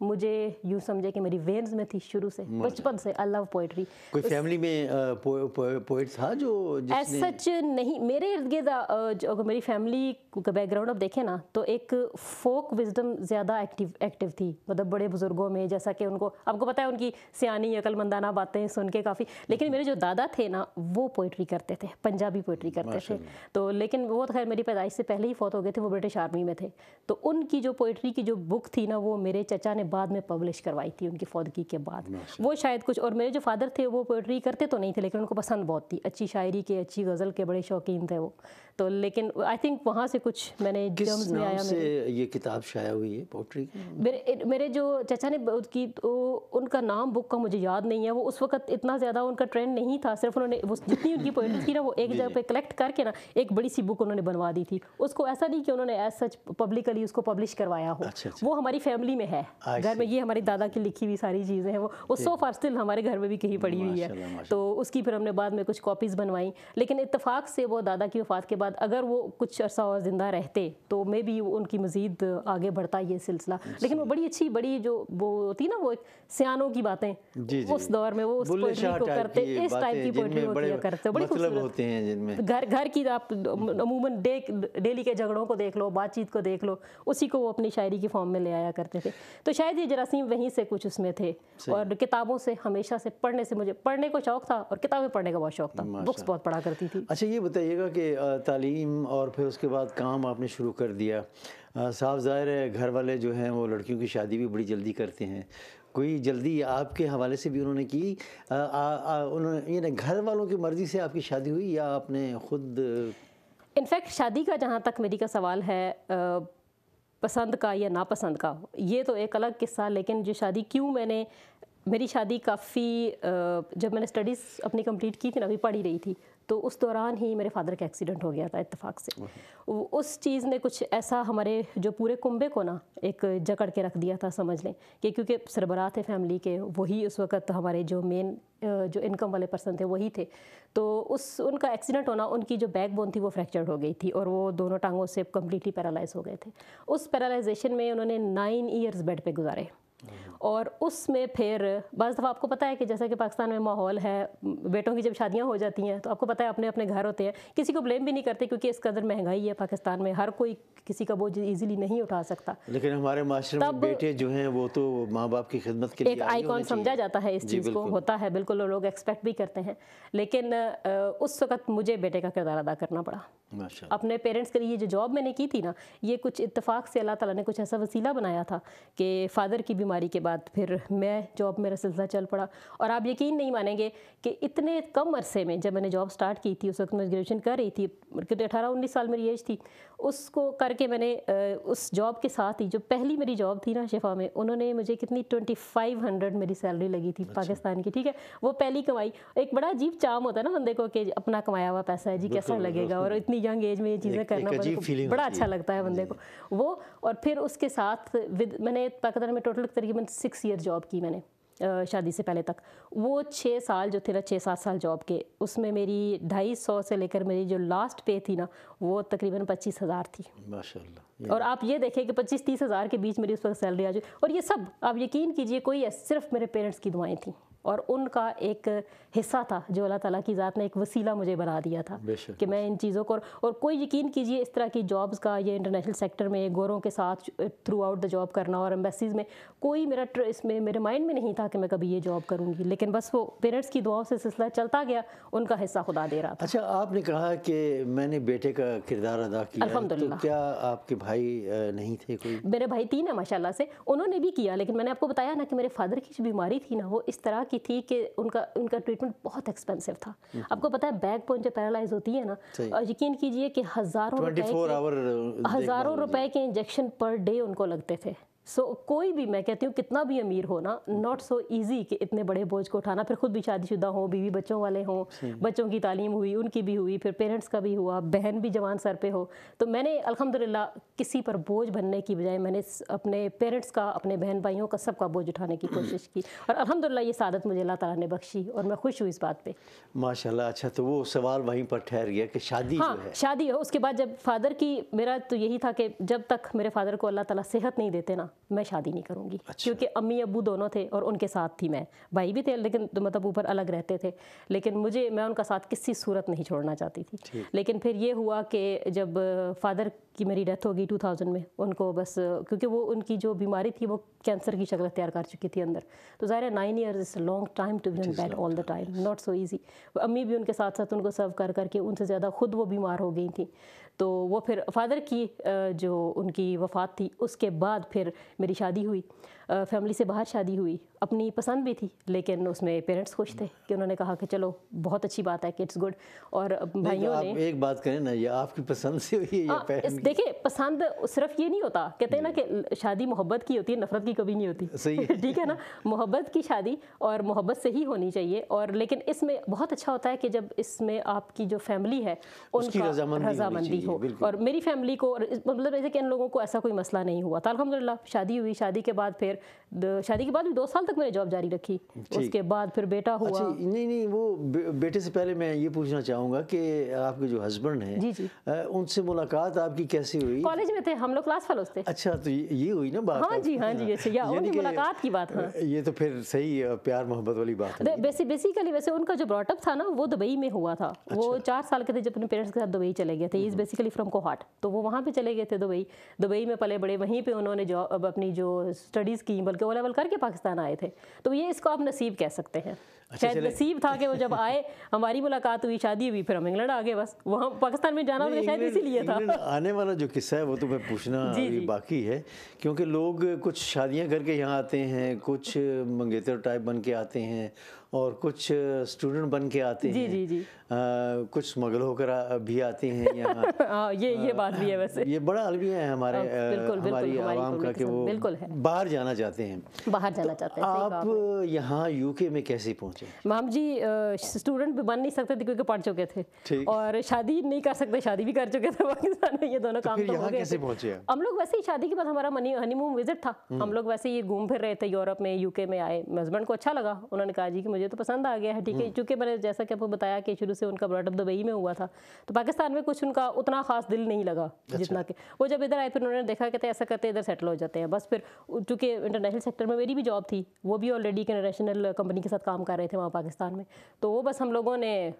مجھے یوں سمجھے کہ میری وینز میں تھی شروع سے، بچپن سے آئی لو پوئٹری. کوئی فیملی میں پوئٹ تھا جو ایز سچ نہیں، میرے ارد گرد اگر میری فیملی کا بیک گراؤنڈ آپ دیکھیں نا تو ایک فوک وزڈم زیادہ ایکٹیو تھی، مطلب بڑے بزرگوں میں، جیسا کہ ان کو آپ کو پتہ ہے ان کی سیانی عقل مندانہ باتیں سن کے کافی. لیکن میرے جو دادا تھے نا وہ پوئٹری کرتے تھے، پنجابی پوئٹری کرتے تھے. تو لیکن وہ خیر میری پیدائش سے پہلے ہی فوت ہو گئے تھے، وہ برٹش آرمی میں تھے. تو ان کی جو پوئٹری کی جو بک تھی نا وہ میرے چچا نے بعد میں پبلش کروائی تھی ان کی فوتگی کے بعد. وہ شاید کچھ، اور میرے جو فادر تھے وہ پوئٹری کرتے تو نہیں تھے لیکن ان کو پسند بہت تھی، اچھی شاعری کے، اچھی غزل کے بڑے شوقین تھے وہ. تو لیکن آئی تھنک وہاں سے کچھ میں نے جرمز میں آیا. کس نام سے یہ کتاب شائع ہوئی ہے پوئٹری کی؟ میرے جو چچا نے کی ان کا نام بک کا مجھے یاد نہیں ہے. وہ اس وقت اتنا زیادہ ان کا ٹرینڈ نہیں تھا، صرف انہوں نے جتنی ان کی پوئٹری تھی نا وہ ایک جگہ پہ کلیکٹ کر کے نا ایک بڑی سی بک انہوں نے بنوا دی تھی. اس کو ایسا نہیں کہ انہوں نے ایز سچ پبلکلی اس کو پبلش کروایا ہو. وہ ہماری فیملی میں ہے گھر میں، یہ ہمارے دادا کی لکھی ہوئی ساری چیزیں ہیں. وہ سو فار اسٹل ہمارے گھر میں بھی کہیں پڑی ہوئی ہے. تو اس کی پھر ہم نے بعد میں کچھ کاپیز بنوائیں. لیکن اتفاق سے وہ دادا کی وفات کے بعد اگر وہ کچھ عرصہ اور زندہ رہتے تو میں بھی ان کی مزید آگے بڑھتا یہ سلسلہ. لیکن وہ بڑی اچھی، بڑی جو وہ ہوتی نا وہ ایک سیانوں کی باتیں اس دور میں وہ اس پوئٹری کو کرتے، اس ٹائپ کی پوئٹری کو کیا کرتے، بڑی خوبصورت ہوتے ہیں جن میں گھر کی آپ عموماً ڈیلی کے جھگڑوں کو دیکھ لو، بات چیت کو دیکھ لو، اسی کو وہ اپنی شاعری کی فارم میں لے آیا کرتے تھے. تو شاید یہ جراثیم وہیں سے کچھ اس میں تھے. اور کتابوں سے ہمیشہ سے پڑھنے سے مجھے پڑھنے کو شوق تھا اور کتابیں پڑھنے کا بہت شوق تھا، بکس بہت پڑھا کرتی تھی. اچھا یہ بتائیے گا کہ تعلیم اور پھر اس کے بعد کام آپ نے شروع کر دیا. صاف ظاہر ہے گھر والے جو ہیں وہ لڑکیوں کی شادی بھی بڑی جلدی کرتے ہیں. کوئی جلدی آپ کے حوالے سے بھی انہوں نے کی؟ یعنی گھر والوں کی مرضی سے آپ کی شادی ہوئی یا آپ نے خود؟ انفیکٹ شادی کا جہاں تک میری کا سوال ہے پسند کا یا ناپسند کا، یہ تو ایک الگ قصہ. لیکن جو شادی کیوں میری شادی کافی جب میں نے اسٹڈیز اپنی کمپلیٹ کی تھی نا، ابھی پڑھ ہی رہی تھی، تو اس دوران ہی میرے فادر کا ایکسیڈنٹ ہو گیا تھا اتفاق سے. اس چیز نے کچھ ایسا ہمارے جو پورے کنبے کو نا ایک جکڑ کے رکھ دیا تھا، سمجھ لیں کہ کیونکہ سربراہ تھے فیملی کے، وہی اس وقت ہمارے جو مین جو انکم والے پرسن تھے وہی تھے. تو ان کا ایکسیڈنٹ ہونا، ان کی جو بیک بون تھی وہ فریکچرڈ ہو گئی تھی اور وہ دونوں ٹانگوں سے کمپلیٹلی پیرالائز ہو گئے تھے. اس پیرالائزیشن میں انہوں نے 9 ایئرز بیڈ پہ گزارے. اور اس میں پھر بعض دفعہ آپ کو پتہ ہے کہ جیسا کہ پاکستان میں ماحول ہے، بیٹوں کی جب شادیاں ہو جاتی ہیں تو آپ کو پتہ ہے اپنے اپنے گھر ہوتے ہیں، کسی کو بلیم بھی نہیں کرتے کیونکہ اس قدر مہنگائی ہے پاکستان میں، ہر کوئی کسی کا بوجھ ایزیلی نہیں اٹھا سکتا. لیکن ہمارے معاشرے میں بیٹے جو ہیں وہ تو ماں باپ کی خدمت کے لیے ایک آئیکن سمجھا جاتا ہے، اس چیز کو ہوتا ہے بالکل، لوگ ایکسپیکٹ بھی کرتے ہیں. لیکن اس وقت مجھے بیٹے کا کردار ادا کرنا پڑا اپنے پیرنٹس کے لیے. جو جاب میں نے کی تھی نا، یہ کچھ اتفاق سے اللہ تعالیٰ نے کچھ ایسا وسیلہ بنایا تھا کہ فادر کی بیماری کے بعد پھر میں جاب میرا سلسلہ چل پڑا. اور آپ یقین نہیں مانیں گے کہ اتنے کم عرصے میں جب میں نے جاب سٹارٹ کی تھی، اس وقت میں گریجویشن کر رہی تھی، 18-19 سال میری ایج تھی. اس کو کر کے میں نے اس جاب کے ساتھ ہی جو پہلی میری جاب تھی نا شفا میں، انہوں نے مجھے کتنی 2500 میری سیلری لگی تھی پاکستان کی. ٹھیک ہے، وہ پہلی کمائی. ایک بڑا عجیب چام ہوتا ہے نا بندے کو کہ اپنا کمایا ہوا پیسہ ہے جی، کیسا لگے گا، اور اتنی ینگ ایج میں یہ چیزیں کرنا بڑا اچھا لگتا ہے بندے کو وہ. اور پھر اس کے ساتھ میں نے پاکستان میں ٹوٹل تقریباً 6 ایئر جاب کی میں نے شادی سے پہلے تک. وہ 6 سال جو تھے نا، 6-7 سال جاب کے، اس میں میری 250 سے لے کر میری جو لاسٹ پے تھی نا وہ تقریباً 25,000 تھی. ماشاءاللہ. اور آپ یہ دیکھیں کہ 25-30 ہزار کے بیچ میری اس وقت سیلری آ جائے. اور یہ سب آپ یقین کیجئے کوئی صرف میرے پیرنٹس کی دعائیں تھیں اور ان کا ایک حصہ تھا جو اللہ تعالیٰ کی ذات نے ایک وسیلہ مجھے بنا دیا تھا کہ میں ان چیزوں کو. اور کوئی یقین کیجئے اس طرح کی جابز کا یہ انٹرنیشنل سیکٹر میں گوروں کے ساتھ تھرو آؤٹ دا جاب کرنا اور ایمبیسیز میں، کوئی اس میں میرے مائنڈ میں نہیں تھا کہ میں کبھی یہ جاب کروں گی. لیکن بس وہ پیرنٹس کی دعاؤں سے سلسلہ چلتا گیا، ان کا حصہ خدا دے رہا تھا. اچھا، آپ نے کہا کہ میں نے بیٹے کا کردار ادا کیا، الحمدللہ. تو کیا آپ کے بھائی نہیں تھے کوئی؟ میرے بھائی 3 ہیں ماشاءاللہ سے، انہوں نے بھی کیا. لیکن میں نے آپ کو بتایا نا کہ میرے فادر کی جو بیماری تھی نا وہ اس طرح کی تھی کہ ان کا ٹریٹمنٹ بہت ایکسپینسو تھا. آپ کو پتہ ہے بیک بون جو پیرالائز ہوتی ہے نا، یقین کیجئے کہ ہزاروں روپے کے انجیکشن پر ڈے ان کو لگتے تھے. کوئی بھی، میں کہتی ہوں کتنا بھی امیر ہو نا، ناٹ سو ایزی کہ اتنے بڑے بوجھ کو اٹھانا. پھر خود بھی شادی شدہ ہوں، بیوی بچوں والے ہوں، بچوں کی تعلیم ہوئی، ان کی بھی ہوئی، پھر پیرنٹس کا بھی ہوا، بہن بھی جوان سر پہ ہو. تو میں نے الحمدللہ کسی پر بوجھ بننے کی بجائے میں نے اپنے پیرنٹس کا، اپنے بہن بھائیوں کا، سب کا بوجھ اٹھانے کی کوشش کی. اور الحمدللہ یہ سعادت مجھے اللہ تعالیٰ نے بخشی اور میں خوش ہوں اس بات پہ ماشاءاللہ. اچھا، تو وہ سوال وہیں پر ٹھہر گیا کہ شادی جو ہے، شادی ہو. اس کے بعد جب فادر کی، میرا تو یہی تھا کہ جب تک میرے فادر کو اللہ تعالیٰ صحت نہیں دیتے نا میں شادی نہیں کروں گی, کیونکہ امی ابو دونوں تھے اور ان کے ساتھ تھی میں, بھائی بھی تھے لیکن مطلب اوپر الگ رہتے تھے, لیکن میں ان کا ساتھ کسی صورت نہیں چھوڑنا چاہتی تھی. لیکن پھر یہ ہوا کہ جب فادر کی میری ڈیتھ ہو گئی 2000 میں, ان کو بس کیونکہ وہ ان کی جو بیماری تھی وہ کینسر کی شکل اختیار کر چکی تھی اندر, تو ظاہر ہے 9 years is long time to be in bed all the time, not so easy. امی بھی ان کے ساتھ ساتھ ان کو سرو کر کر کے ان سے زیادہ خود وہ بیمار ہو گئی تھیں. تو وہ پھر فادر کی جو ان کی وفات تھی اس کے بعد پھر میری شادی ہوئی, فیملی سے باہر شادی ہوئی, اپنی پسند بھی تھی لیکن اس میں پیرنٹس خوش تھے کہ انہوں نے کہا کہ چلو بہت اچھی بات ہے کہ اٹس گڈ. اور بھائیوں نے ایک بات کریں نا, یہ آپ کی پسند سے ہوئی ہے یا پیرنٹس؟ دیکھیں پسند صرف یہ نہیں ہوتا, کہتے ہیں نا کہ شادی محبت کی ہوتی ہے, نفرت کی کبھی نہیں ہوتی. ٹھیک ہے نا, محبت کی شادی اور محبت سے ہی ہونی چاہیے. اور لیکن اس میں بہت اچھا ہوتا ہے کہ جب اس میں آپ کی جو فیملی ہے ان کی رضامندی ہو, اور میری فیملی کو مطلب ایسے کہ ان لوگوں کو ایسا کوئی مسئلہ نہیں ہوا تھا الحمدللہ. شادی ہوئی, شادی کے بعد پھر شادی کے بعد بھی 2 سال تک میں نے جاب جاری رکھی, اس کے بعد پھر بیٹا ہوا. نہیں وہ بیٹے سے پہلے میں یہ پوچھنا چاہوں گا کہ آپ کے جو ہسبینڈ ہیں ان سے ملاقات آپ کی کیسی ہوئی؟ کالج میں تھے ہم لوگ, کلاس فیلوز تھے. اچھا, تو یہ ہوئی نا بات. ہاں جی اچھا, ان کی ملاقات کی بات. ہاں یہ تو پھر صحیح پیار محبت والی بات ہے. بیسیکلی ویسے ان کا جو براٹ اپ تھا نا وہ دبئی میں ہوا تھا. وہ 4 سال کے تھے جب اپنے پیرنٹس کے ساتھ دبئی چلے گئے تھے. ہی از بیسیکلی فرام کوہاٹ, تو وہ وہاں پہ چلے گئے تھے دبئی میں پلے بڑے, وہیں پہ انہوں نے اپنی جو اسٹڈیز کی, بلکہ او لیول کر کے پاکستان آئے تھے. تو یہ اس کو آپ نصیب کہہ سکتے ہیں. شاید نصیب تھا کہ وہ جب آئے, ہماری ملاقات ہوئی, شادی ہوئی, پھر ہم انگلینڈ آ گئے. بس وہاں پاکستان میں جانا انہیں شاید اسی لیے تھا. آنے والا جو قصہ ہے وہ تو میں پوچھنا باقی ہے, کیونکہ لوگ کچھ شادیاں کر کے یہاں آتے ہیں, کچھ منگیتر ٹائپ بن کے آتے ہیں, اور کچھ اسٹوڈنٹ بن کے آتے ہیں, کچھ اسمگل ہو کر بھی آتے ہیں یہاں. یہ بات بھی ہے. ویسے یہ بڑا المیہ ہے ہماری عوام کا کہ وہ باہر جانا چاہتے ہیں. آپ یہاں UK میں کیسے پہنچے؟ مام جی اسٹوڈنٹ بھی بن نہیں سکتے تھے کیونکہ پڑھ چکے تھے, اور شادی نہیں کر سکتے, شادی بھی کر چکے تھے پاکستان میں. یہ دونوں کام تو ہو گئے. ہم لوگ ویسے ہی شادی کے بعد ہمارا ہنی مون وزٹ تھا, ہم لوگ ویسے ہی گھوم پھر رہے تھے یورپ میں, UK میں آئے. ہسبینڈ کو اچھا لگا, انہوں نے کہا جی کہ مجھے تو پسند آ گیا ہے. ٹھیک ہے, چونکہ میں نے جیسا کہ آپ کو بتایا کہ شروع سے ان کا براٹ اپ دبئی میں ہوا تھا, تو پاکستان میں کچھ ان کا اتنا خاص دل نہیں لگا جتنا کہ وہ جب ادھر آئے پھر انہوں نے دیکھا کہ ایسا کرتے ادھر سیٹل ہو جاتے ہیں. بس پھر چونکہ انٹرنیشنل سیکٹر میں میری بھی جاب تھی, وہ بھی آلریڈی ایک انٹرنیشنل کمپنی کے ساتھ کام کر رہے تھے وہاں پاکستان میں, تو وہ بس ہم لوگوں نے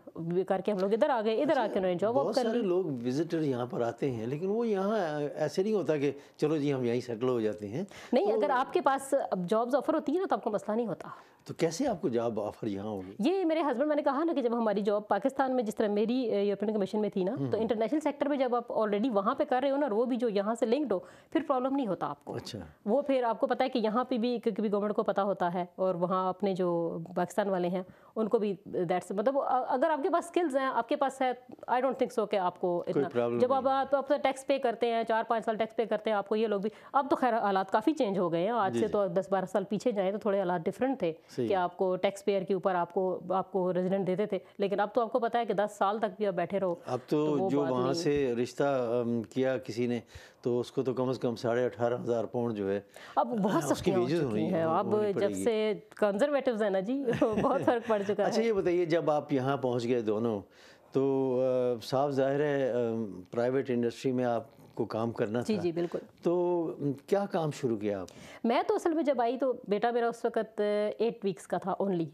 کر کے ہم لوگ ادھر آ گئے. ادھر آ کے انہوں نے جاب واپ کر لی. لوگ وزٹر یہاں پر آتے ہیں, لیکن وہ یہاں ایسے نہیں ہوتا کہ چلو جی ہم یہیں سیٹل ہو جاتے ہیں. نہیں, اگر آپ کے پاس جابز آفر ہوتی ہیں نا تو آپ کو مسئلہ نہیں ہوتا. تو کیسے آپ کو جاب آفر یہاں ہوگی؟ یہ میرے ہسبینڈ, میں نے کہا نا کہ جب ہماری جاب پاکستان میں جس طرح میری یورپین کمیشن میں تھی نا, تو انٹرنیشنل سیکٹر میں جب آپ آلریڈی وہاں پہ کر رہے ہو نا, اور وہ بھی جو یہاں سے لنکڈ ہو, پھر پرابلم نہیں ہوتا آپ کو. اچھا, وہ پھر آپ کو پتا ہے کہ یہاں پہ بھی کیونکہ گورنمنٹ کو پتا ہوتا ہے, اور وہاں اپنے جو پاکستان والے ہیں ان کو بھی دیٹس مطلب اگر آپ کے پاس اسکلز ہیں, آپ کے پاس ہے, آئی ڈونٹ تھنک سو کہ آپ کو اتنا, جب آپ ٹیکس پے کرتے ہیں 4-5 سال ٹیکس پے کرتے ہیں, آپ کو یہ لوگ بھی, اب تو خیر حالات کافی چینج ہو گئے ہیں آج سے, تو 10-12 سال پیچھے جائیں تو تھوڑے حالات ڈفرینٹ تھے کہ آپ کو ٹیکس پیئر کے اوپر آپ کو ریزیڈنٹ دیتے تھے, لیکن اب تو آپ کو پتا ہے کہ 10 سال تک بھی آپ بیٹھے رہو. اب تو جو وہاں سے رشتہ کیا کسی نے تو اس کو تو کم از کم 18,500 پاؤنڈ جو ہے اب بہت سختی ہو چکی ہے. اب جب سے کنزرویٹیوز ہیں نا جی, بہت فرق پڑ چکا ہے. اچھا یہ بتائیے, جب آپ یہاں پہنچ گئے دونوں, تو صاف ظاہر ہے پرائیویٹ انڈسٹری میں آپ کو کام کرنا تھا. جی بالکل. تو کیا کام شروع کیا آپ؟ میں تو اصل میں جب آئی تو بیٹا میرا اس وقت 8 ویکس کا تھا اونلی,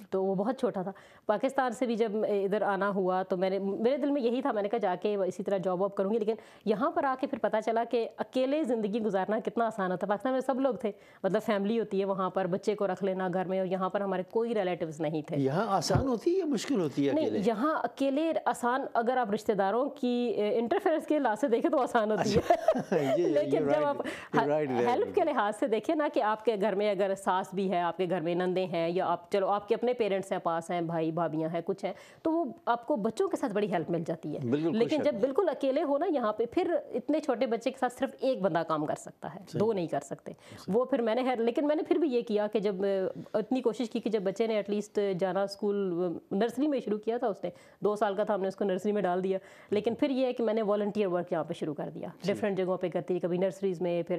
تو وہ بہت چھوٹا تھا. پاکستان سے بھی جب ادھر آنا ہوا تو میرے دل میں یہی تھا, میں نے کہا جا کے اسی طرح جاب واپ کروں گی, لیکن یہاں پر آ کے پھر پتہ چلا کہ اکیلے زندگی گزارنا کتنا آسان ہوتا ہے. پاکستان میں سب لوگ تھے, مطلب فیملی ہوتی ہے وہاں پر, بچے کو رکھ لینا گھر میں, اور یہاں پر ہمارے کوئی ریلیٹیوز نہیں تھے. یہاں آسان ہوتی ہے یا مشکل ہوتی ہے؟ نہیں, یہاں اکیلے آسان, اگر آپ رشتہ داروں کی انٹرفیئرنس کے لحاظ سے دیکھیں تو آسان ہوتی ہے, لیکن جب آپ ہیلپ کے لحاظ سے دیکھیں نا کہ آپ کے گھر میں اگر ساس بھی ہے, آپ کے گھر میں نندے ہیں, یا آپ چلو آپ کے اپنے پیرنٹس ہیں پاس ہیں, بھائی بھابیاں ہیں, کچھ ہیں, تو وہ آپ کو بچوں کے ساتھ بڑی ہیلپ مل جاتی ہے. لیکن جب بالکل اکیلے ہو نا یہاں پہ, پھر اتنے چھوٹے بچے کے ساتھ صرف ایک بندہ کام کر سکتا ہے, 2 نہیں کر سکتے. وہ پھر میں نے لیکن میں نے پھر بھی یہ کیا کہ جب اتنی کوشش کی کہ جب بچے نے ایٹ لیسٹ جانا اسکول, نرسری میں شروع کیا تھا اس نے, 2 سال کا تھا, ہم نے اس کو نرسری میں ڈال دیا, لیکن پھر یہ ہے کہ میں نے والنٹیئر ورک یہاں پہ شروع کر دیا. کیا, ڈفرینٹ جگہوں پہ کرتی رہی, کبھی نرسریز میں, پھر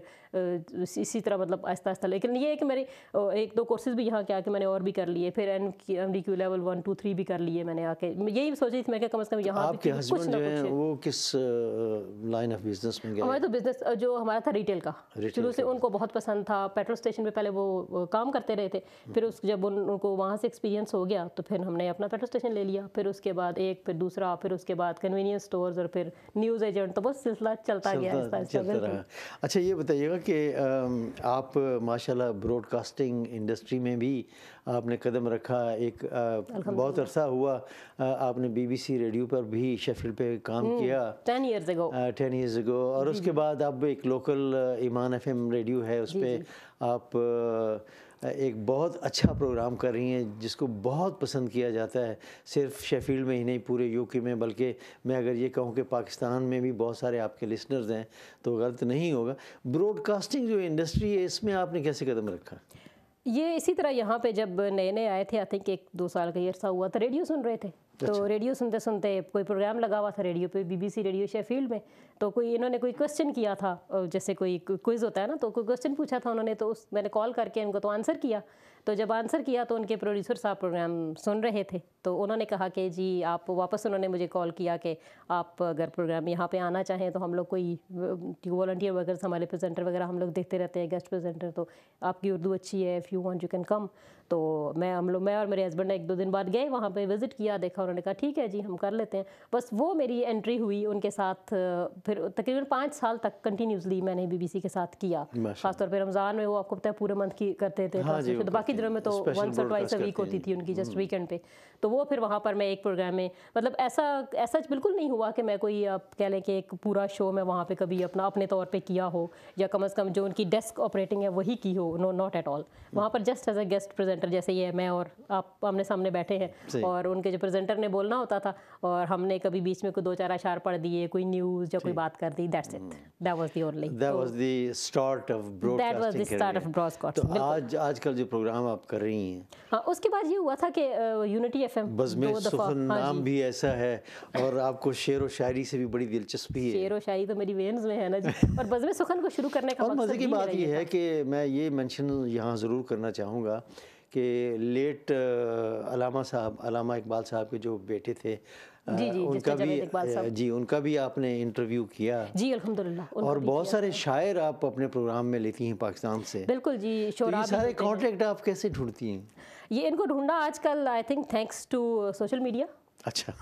اسی طرح مطلب آہستہ آہستہ. لیکن یہ ہے کہ میرے 1-2 کورسز بھی یہاں کے آ کے میں نے اور بھی کر لیے, پھر MDQ لیول 1, 2, 3 بھی کر لیے میں نے آ کے. یہی سوچ رہی تھی میں کہ کم از کم یہاں آپ کے ہسبینڈ جو ہیں وہ کس لائن آف بزنس میں گئے؟ ہمارا تو بزنس جو ہمارا تھا ریٹیل کا, شروع سے ان کو بہت پسند تھا. پیٹرول اسٹیشن پہ پہلے وہ کام کرتے رہے تھے, پھر جب ان کو وہاں سے ایکسپیرینس ہو گیا تو پھر ہم نے اپنا پیٹرول اسٹیشن لے لیا, پھر اس کے بعد ایک, پھر دوسرا, پھر اس کے بعد کنوینئنس اسٹورز, اور پھر نیوز ایجنٹ. تو بس سلسلہ چلتا گیا. اچھا یہ بتائیے گا کہ آپ ماشاءاللہ براڈ کاسٹنگ انڈسٹری میں بھی آپ نے قدم رکھا, ایک بہت عرصہ ہوا آپ نے BBC ریڈیو پر بھی شیفیلڈ پہ کام کیا 10 years ago, اور اس کے بعد اب ایک لوکل ایمان FM ریڈیو ہے, اس پہ آپ ایک بہت اچھا پروگرام کر رہی ہیں جس کو بہت پسند کیا جاتا ہے, صرف شیفیلڈ میں ہی نہیں پورے UK میں, بلکہ میں اگر یہ کہوں کہ پاکستان میں بھی بہت سارے آپ کے لسنرز ہیں تو غلط نہیں ہوگا. براڈ کاسٹنگ جو انڈسٹری ہے اس میں آپ نے کیسے قدم رکھا؟ یہ اسی طرح یہاں پہ جب نئے آئے تھے, آئی تھنک 1-2 سال کا یہ عرصہ ہوا تھا, ریڈیو سن رہے تھے. تو ریڈیو سنتے سنتے کوئی پروگرام لگا ہوا تھا ریڈیو پہ, BBC ریڈیو شیفیلڈ میں, تو انہوں نے کوئی کویسچن کیا تھا, جیسے کوئی کوئز ہوتا ہے نا, تو کوئی کویسچن پوچھا تھا انہوں نے, تو میں نے کال کر کے ان کو تو آنسر کیا. تو جب آنسر کیا تو ان کے پروڈیوسر صاحب پروگرام سن رہے تھے, تو انہوں نے کہا کہ جی آپ واپس, انہوں نے مجھے کال کیا کہ آپ اگر پروگرام یہاں پہ آنا چاہیں تو ہم لوگ کوئی والنٹیئر وغیرہ, ہمارے پریزنٹر وغیرہ ہم لوگ دیکھتے رہتے ہیں, گیسٹ پریزنٹر, تو آپ کی اردو اچھی ہے, if you want you can come. تو میں اور میرے ہسبینڈ نے 1-2 دن بعد گئے وہاں پہ, وزٹ کیا, دیکھا, انہوں نے کہا ٹھیک ہے جی ہم کر لیتے ہیں. بس وہ میری انٹری ہوئی ان کے ساتھ. پھر تقریباً 5 سال تک کنٹینیوسلی میں نے BBC کے ساتھ کیا, خاص طور پہ رمضان میں وہ آپ کو پتہ ہے پورے منتھ کی کرتے تھے, باقی دنوں میں تو once or twice a week ہوتی تھی ان کی, جسٹ ویکینڈ پہ. تو وہ پھر وہاں پر میں ایک پروگرام میں, مطلب ایسا بالکل نہیں ہوا کہ میں کوئی آپ کہہ لیں کہ ایک پورا شو میں وہاں پہ کبھی اپنے طور پہ کیا ہو, یا کم از کم جو ان کی ڈیسک آپریٹنگ ہے وہی کی ہو. نو, ناٹ ایٹ آل. وہاں پر just as a guest presenter, جیسے یہ میں اور آپ آمنے سامنے بیٹھے ہیں, اور ان کے جو پریزنٹر نے بولنا ہوتا تھا, اور ہم نے کبھی بیچ میں کوئی 2-4 اشعار پڑھ دیے, کوئی نیوز یا کوئی بات کر دی, that's it. That was the only, that was the start of broadcasting. تو آج کل جو پروگرام آپ کر رہی ہیں, ہاں اس کے بعد یہ ہوا تھا کہ یونٹی FM بزم سخن نام بھی ایسا ہے, اور آپ کو شعر و شاعری سے بھی بڑی دلچسپی ہے. شعر و شاعری تو میری وینز میں ہے نا جی, اور بزم سخن کو شروع کرنے کا اور مزے کی بات یہ ہے کہ میں یہ مینشن یہاں ضرور کرنا چاہوں گا کہ لیٹ علامہ اقبال صاحب کے جو بیٹے تھے, ان کا بھی آپ نے انٹرویو کیا جی, الحمدللہ. اور بہت سارے شاعر آپ اپنے پروگرام میں لیتی ہیں پاکستان سے. بالکل جی, یہ سارے کانٹیکٹ آپ کیسے ڈھونڈتی ہیں؟ یہ ان کو ڈھونڈا آج کل I think thanks to social media. اچھا,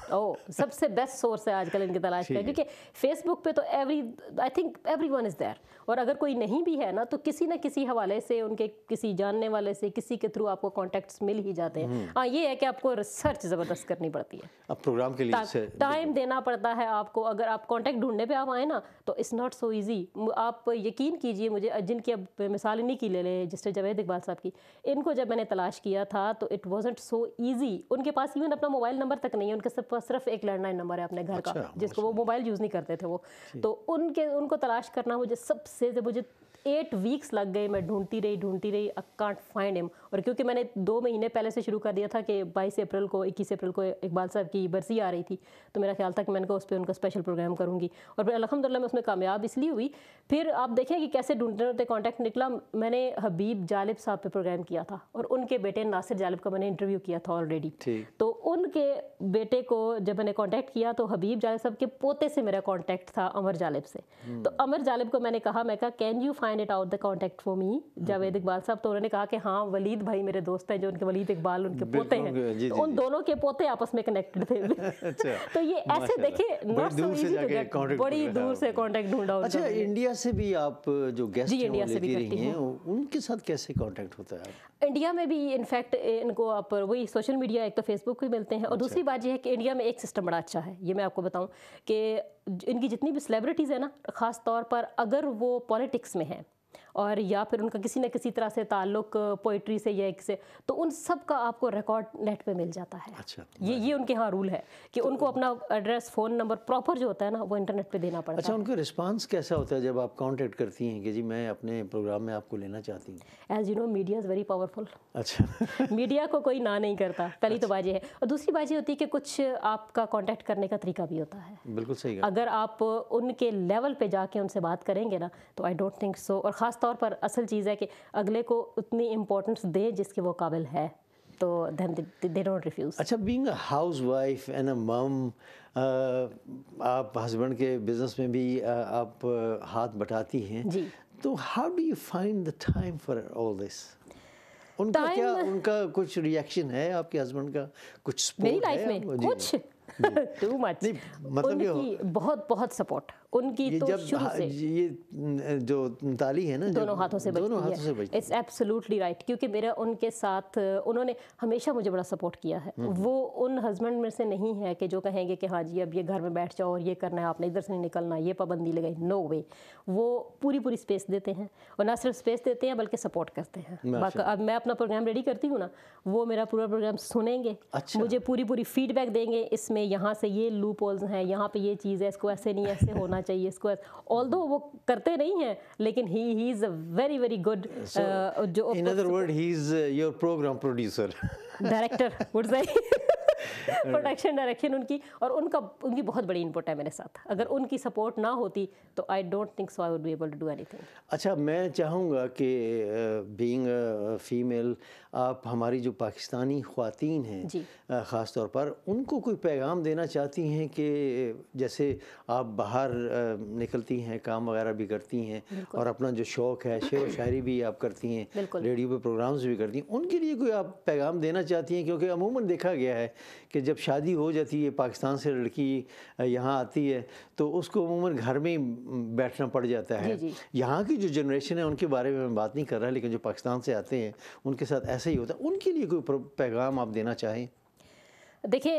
سب سے بیسٹ سورس ہے آج کل ان کی تلاش کا, کیونکہ فیس بک پہ تو I think every one is there, اور اگر کوئی نہیں بھی ہے نا تو کسی نہ کسی حوالے سے, ان کے کسی جاننے والے سے, کسی کے تھرو آپ کو کانٹیکٹس مل ہی جاتے ہیں. ہاں یہ ہے کہ آپ کو ریسرچ زبردست کرنی پڑتی ہے, اب پروگرام کے لیے ٹائم دینا پڑتا ہے آپ کو. اگر آپ کانٹیکٹ ڈھونڈنے پہ آپ آئیں نا تو اٹس ناٹ سو ایزی. آپ یقین کیجئے, مجھے جن کی اب مثال انہیں کی لے لیں, جسٹر جاوید اقبال صاحب کی, ان کو جب میں نے تلاش کیا تھا تو اٹ وازنٹ سو ایزی. ان کے پاس ایون اپنا موبائل نمبر تک نہیں ہے, ان کے صرف ایک لینڈ لائن نمبر ہے اپنے گھر کا, جس کو وہ موبائل یوز نہیں کرتے تھے وہ. تو ان کو تلاش کرنا مجھے 8 weeks لگ گئے. میں ڈھونڈتی رہی, I can't find him. اور کیونکہ میں نے 2 مہینے پہلے سے شروع کر دیا تھا کہ 21 اپریل کو اقبال صاحب کی برسی آ رہی تھی, تو میرا خیال تھا کہ میں ان کو اس پہ ان کا اسپیشل پروگرام کروں گی, اور پھر الحمدللہ میں اس میں کامیاب اس لیے ہوئی. پھر آپ دیکھیں کہ کیسے ڈھونڈتے کانٹیکٹ نکلا. میں نے حبیب جالب صاحب پہ پروگرام کیا تھا, اور ان کے بیٹے ناصر جالب کا میں نے انٹرویو کیا تھا آلریڈی. تو ان کے بیٹے کو جب میں نے کانٹیکٹ کیا تو حبیب جالب صاحب کے پوتے سے میرا کانٹیکٹ تھا, امر جالب سے. تو امر جالب کو میں نے کہا can you find it out the contact for me Javed Iqbal صاحب. تو انہوں نے کہا کہ ہاں, ولید بھائی میرے دوست ہیں جو ان کے ولید اقبال ان کے پوتے ہیں, تو ان دونوں کے پوتے آپس میں کنیکٹڈ تھے. تو یہ ایسے دیکھیں, not so easy to get, بڑی دور سے کانٹیکٹ ڈھونڈا. اچھا, انڈیا سے بھی آپ جو گیسٹ لیتی رہی ہیں, ان کے ساتھ کیسے کانٹیکٹ ہوتا ہے؟ انڈیا میں بھی انفیکٹ ان کو آپ وہی سوشل میڈیا, ایک تو فیس بک پہ ملتے ہیں, اور دوسری بات یہ ہے کہ انڈیا میں ایک سسٹم بڑا اچھا ہے. یہ میں آپ کو بتاؤں کہ ان کی جتنی بھی سیلیبریٹیز ہیں نا, خاص طور پر اگر وہ پالیٹکس میں ہیں اور یا پھر ان کا کسی نہ کسی طرح سے تعلق پوئٹری سے یا ایک سے, تو ان سب کا آپ کو ریکارڈ نیٹ پہ مل جاتا ہے. اچھا, یہ ان کے ہاں رول ہے کہ ان کو اپنا ایڈریس, فون نمبر پراپر جو ہوتا ہے نا وہ انٹرنیٹ پہ دینا پڑتا ہے. اچھا, ان کا رسپانس کیسا ہوتا ہے جب آپ کانٹیکٹ کرتی ہیں کہ جی میں اپنے پروگرام میں آپ کو لینا چاہتی ہوں؟ As you know media is very powerful. اچھا, میڈیا کو کوئی نہ نہیں کرتا, پہلی تو بات یہ ہے. اور دوسری بات یہ ہوتی ہے کہ کچھ آپ کا کانٹیکٹ کرنے کا طریقہ بھی ہوتا ہے. بالکل صحیح. اگر آپ ان کے لیول پہ جا کے ان سے بات کریں گے نا تو آئی ڈونٹ تھنک سو. اور خاص طور پر اصل چیز ہے کہ اگلے کو اتنی امپورٹنس دیں جس کے وہ قابل ہے, تو then they don't refuse. اچھا, being a housewife and a mum, آپ ہسبینڈ کے بزنس میں بھی آپ ہاتھ بٹاتی ہیں, جی, تو how do you find the time for all this? ان کا کیا, ان کا کچھ ریئیکشن ہے آپ کے ہسبینڈ کا, کچھ سپورٹ میری لائف میں کچھ ٹو مچ, ان کی بہت بہت سپورٹ ان کی تو شروع سے. یہ جو تالی ہے نا دونوں ہاتھوں سے بجتی ہے, اٹس ایبسلیوٹلی رائٹ. کیونکہ میرا ان کے ساتھ, انہوں نے ہمیشہ مجھے بڑا سپورٹ کیا ہے. وہ ان ہسبینڈ میں سے نہیں ہے کہ جو کہیں گے کہ ہاں جی اب یہ گھر میں بیٹھ جاؤ اور یہ کرنا ہے, آپ نے ادھر سے نہیں نکلنا, یہ پابندی لگائی. نو وے. وہ پوری اسپیس دیتے ہیں, اور نہ صرف اسپیس دیتے ہیں بلکہ سپورٹ کرتے ہیں. باقی اب میں اپنا پروگرام ریڈی کرتی ہوں نا, وہ میرا پورا پروگرام سنیں گے, مجھے پوری فیڈ بیک دیں گے, اس میں یہاں سے یہ لوپ ہولز ہیں, یہاں پہ یہ چیز ہے, اس کو ایسے نہیں ایسے ہونا چاہیے, اس کو although وہ کرتے نہیں ہیں لیکن he is a very very good جو in other word he is your program producer, director would say. Production direction ان کی, اور ان کی بہت بڑی انپٹ ہے میرے ساتھ. اگر ان کی سپورٹ نہ ہوتی تو I don't think so I would be able to do anything. اچھا, میں چاہوں گا کہ بینگ فیمیل, آپ ہماری جو پاکستانی خواتین ہیں خاص طور پر, ان کو کوئی پیغام دینا چاہتی ہیں کہ جیسے آپ باہر نکلتی ہیں, کام وغیرہ بھی کرتی ہیں, اور اپنا جو شوق ہے شعر و شاعری بھی آپ کرتی ہیں, ریڈیو پہ پروگرامز بھی کرتی ہیں, ان کے لیے کوئی آپ پیغام دینا چاہتی ہیں؟ کیونکہ عموماً دیکھا گیا ہے کہ جب شادی ہو جاتی ہے, پاکستان سے لڑکی یہاں آتی ہے تو اس کو عموماً گھر میں ہی بیٹھنا پڑ جاتا ہے. یہاں کی جو جنریشن ہے ان کے بارے میں بات نہیں کر رہا, لیکن جو پاکستان سے آتے ہیں ان کے ساتھ ایسا ہی ہوتا ہے. ان کے لیے کوئی پیغام آپ دینا چاہیں؟ دیکھیں,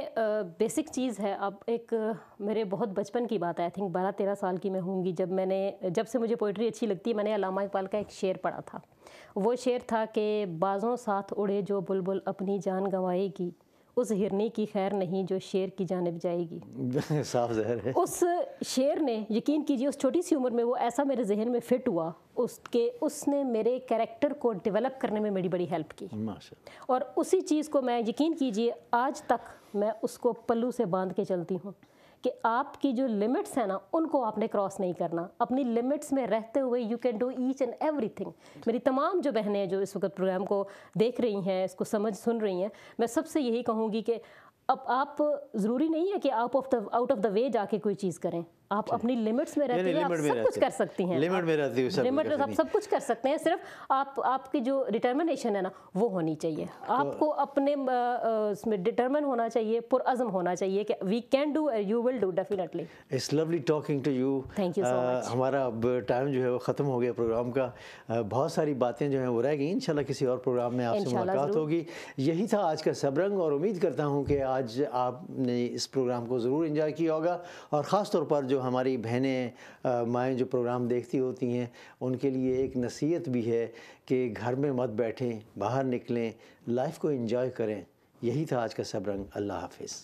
بیسک چیز ہے. اب ایک میرے بہت بچپن کی بات ہے, آئی تھنک 12-13 سال کی میں ہوں گی, جب سے مجھے پوئٹری اچھی لگتی ہے, میں نے علامہ اقبال کا ایک شعر پڑھا تھا. وہ شعر تھا کہ بازوں ساتھ اڑے جو بلبل اپنی جان گنوائے گی, اس ہرنی کی خیر نہیں جو شیر کی جانب جائے گی. صاف ظاہر ہے. اس شعر نے, یقین کیجیے اس چھوٹی سی عمر میں وہ ایسا میرے ذہن میں فٹ ہوا اس نے میرے کیریکٹر کو ڈیولپ کرنے میں میری بڑی ہیلپ کی. اور اسی چیز کو میں, یقین کیجیے آج تک میں اس کو پلو سے باندھ کے چلتی ہوں کہ آپ کی جو لمٹس ہیں نا ان کو آپ نے کراس نہیں کرنا. اپنی لمٹس میں رہتے ہوئے you can do each and everything. میری تمام جو بہنیں جو اس وقت پروگرام کو دیکھ رہی ہیں, اس کو سن رہی ہیں, میں سب سے یہی کہوں گی کہ اب آپ ضروری نہیں ہے کہ آپ آؤٹ آف دا وے جا کے کوئی چیز کریں. آپ اپنی لمٹس میں رہتے ہوئے آپ سب کچھ کر سکتی ہیں. لمٹ میں رہتے ہوئے آپ سب کچھ کر سکتے ہیں. صرف آپ کی جو ڈٹرمنیشن ہے نا وہ ہونی چاہیے. آپ کو اپنے اس میں ڈٹرمن ہونا چاہیے, پرعزم ہونا چاہیے کہ we can do, you will do definitely. It's lovely talking to you. Thank you so much. ہمارا اب ٹائم جو ہے وہ ختم ہو گیا پروگرام کا. بہت ساری باتیں جو ہیں وہ رہ گئی. انشاءاللہ کسی اور پروگرام میں آپ سے ملاقات ہوگی. یہی تھا آج کا سب رنگ, اور امید کرتا ہوں کہ آج آپ نے اس پروگرام کو ضرور انجوائے کیا ہوگا. اور خاص طور پر جو ہماری بہنیں مائیں جو پروگرام دیکھتی ہوتی ہیں ان کے لیے ایک نصیحت بھی ہے کہ گھر میں مت بیٹھیں, باہر نکلیں, لائف کو انجوائے کریں. یہی تھا آج کا سب رنگ. اللہ حافظ.